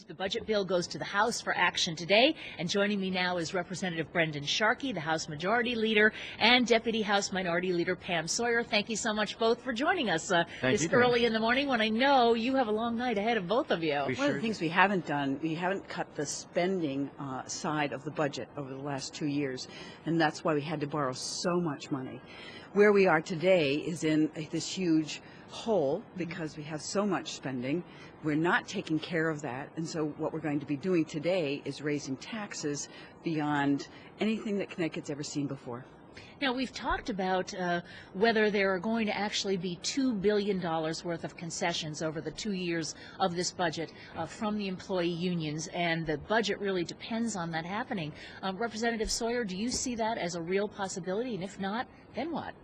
The budget bill goes to the House for action today, and joining me now is Representative Brendan Sharkey, the House Majority Leader, and Deputy House Minority Leader Pam Sawyer. Thank you so much both for joining us this early in the morning when I know you have a long night ahead of both of you. One of the things we haven't done, we haven't cut the spending side of the budget over the last 2 years, and that's why we had to borrow so much money. Where we are today is in this huge hole because we have so much spending. We're not taking care of that, and so what we're going to be doing today is raising taxes beyond anything that Connecticut's ever seen before. Now, we've talked about whether there are going to actually be $2 billion worth of concessions over the 2 years of this budget from the employee unions, and the budget really depends on that happening. Representative Sawyer, do you see that as a real possibility, and if not, then what?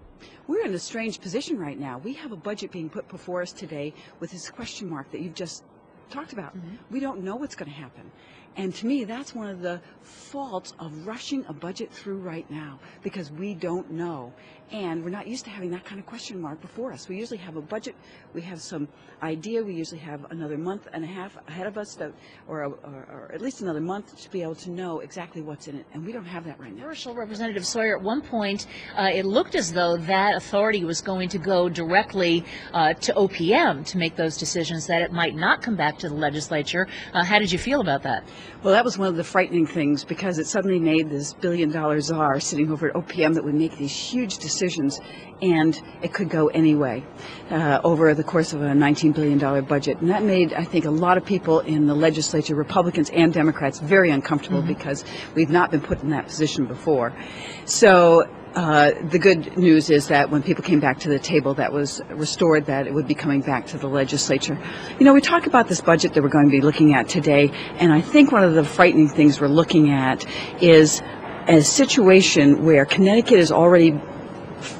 We're in a strange position right now. We have a budget being put before us today with this question mark that you've just talked about. We don't know what's going to happen. And to me, that's one of the faults of rushing a budget through right now, because we don't know. And we're not used to having that kind of question mark before us. We usually have a budget, we have some idea, we usually have another month and a half ahead of us, or at least another month to be able to know exactly what's in it. And we don't have that right now. Representative Sawyer, at one point, it looked as though that authority was going to go directly to OPM to make those decisions, that it might not come back to the legislature. How did you feel about that? Well, that was one of the frightening things, because it suddenly made this billion-dollar czar sitting over at OPM that would make these huge decisions, and it could go any way over the course of a $19 billion budget. And that made, I think, a lot of people in the legislature, Republicans and Democrats, very uncomfortable because we've not been put in that position before. So the good news is that when people came back to the table, that was restored, that it would be coming back to the legislature. You know, we talk about this budget that we're going to be looking at today, and I think one of the frightening things we're looking at is a situation where Connecticut has already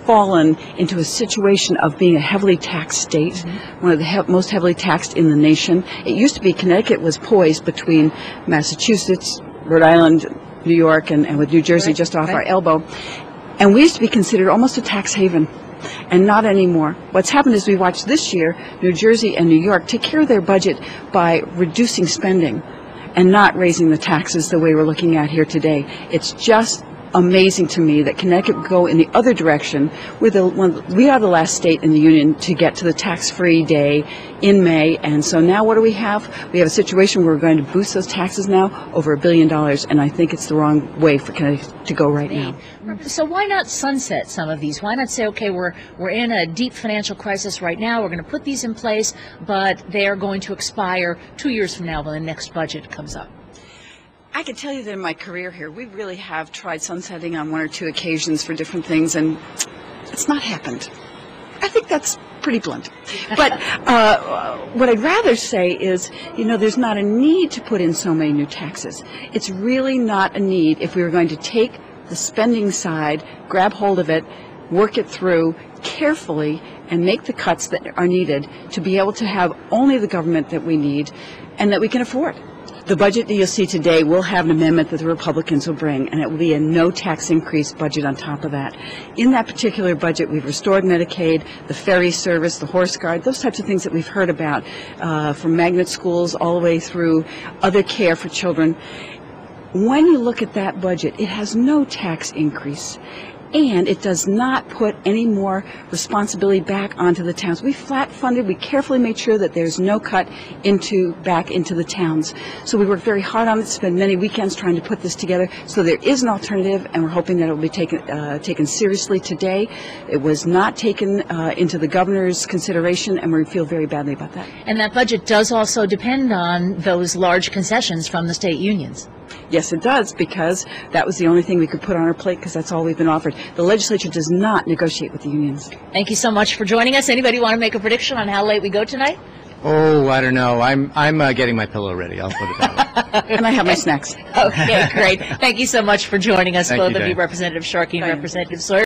fallen into a situation of being a heavily taxed state, one of the most heavily taxed in the nation. It used to be Connecticut was poised between Massachusetts, Rhode Island, New York, and with New Jersey just off our elbow. And we used to be considered almost a tax haven, and not anymore. What's happened is we watched this year New Jersey and New York take care of their budget by reducing spending and not raising the taxes the way we're looking at here today. It's just amazing to me that Connecticut would go in the other direction. We are the last state in the union to get to the tax-free day in May, and so now what do we have? We have a situation where we're going to boost those taxes now over $1 billion, and I think it's the wrong way for Connecticut to go right now. So why not sunset some of these? Why not say, okay, we're in a deep financial crisis right now, we're going to put these in place, but they are going to expire 2 years from now when the next budget comes up? I can tell you that in my career here, we really have tried sunsetting on 1 or 2 occasions for different things, and it's not happened. I think that's pretty blunt. But what I'd rather say is, you know, there's not a need to put in so many new taxes. It's really not a need if we were going to take the spending side, grab hold of it, work it through carefully, and make the cuts that are needed to be able to have only the government that we need and that we can afford. The budget that you'll see today will have an amendment that the Republicans will bring, and it will be a no tax increase budget on top of that. In that particular budget, we've restored Medicaid, the ferry service, the horse guard, those types of things that we've heard about, from magnet schools all the way through other care for children. When you look at that budget, it has no tax increase, and it does not put any more responsibility back onto the towns. We flat funded, we carefully made sure that there's no cut back into the towns. So we worked very hard on it, spent many weekends trying to put this together. So there is an alternative, and we're hoping that it will be taken seriously today. It was not taken into the governor's consideration, and we feel very badly about that. And that budget does also depend on those large concessions from the state unions. Yes, it does, because that was the only thing we could put on our plate, because that's all we've been offered. The legislature does not negotiate with the unions. Thank you so much for joining us. Anybody want to make a prediction on how late we go tonight? Oh, I don't know. I'm getting my pillow ready. I'll put it that way. And I have my snacks. Okay, great. Thank you so much for joining us, both of you, Representative Sharkey and Representative Sawyer.